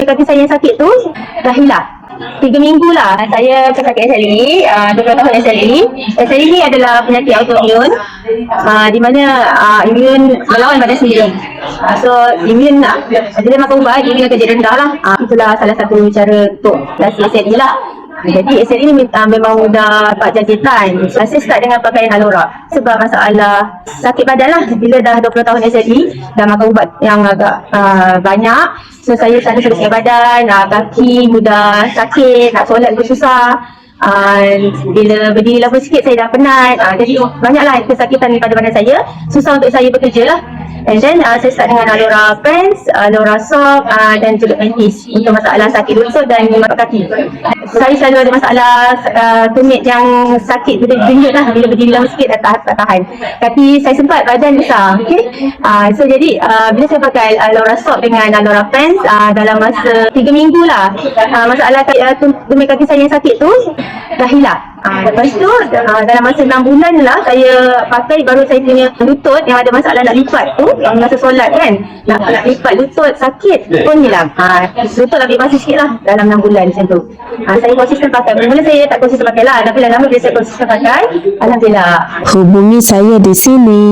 kaki saya yang sakit tu dah hilang. 3 minggu lah saya pesakit SLE, 20 tahun SLE. SLE ni adalah penyakit autoimun, di mana imun melawan badan sendiri. So imun bila makan ubat, imun akan jadi rendah lah. Itulah salah satu cara untuk atasi SLE lah. Jadi SLE ni memang mudah dapat jangkitan. Saya start dengan pakaian Alora sebab masalah sakit badan lah. Bila dah 20 tahun SLE, dah makan ubat yang agak banyak. So saya selalu sakit badan, kaki mudah sakit, nak solat pun susah. Bila berdiri lama sikit saya dah penat. Jadi banyaklah kesakitan pada badan saya. Susah untuk saya bekerja lah. And then saya start dengan Alora Pants, Alora Sock, dan juga Panties untuk masalah sakit lutut dan kaki. Saya selalu ada masalah tumit yang sakit bila denyut lah, bila berdiri lama sikit tak tahan. Kaki saya sempat, badan besar. Okay? So jadi bila saya pakai Alora Sock dengan Alora Pants, dalam masa 3 minggu lah, masalah tumit kaki saya yang sakit tu dah hilang. Lepas tu dalam masa 6 bulan lah saya pakai, baru saya punya lutut yang ada masalah nak lipat tu, masa solat kan, nak lipat lutut sakit pun hilang. Lutut lebih masih sikit lah dalam 6 bulan macam tu. Saya konsisten pakai. Mula saya tak konsisten pakai lah, tapi lama bila saya konsisten pakai, alhamdulillah. Hubungi saya di sini.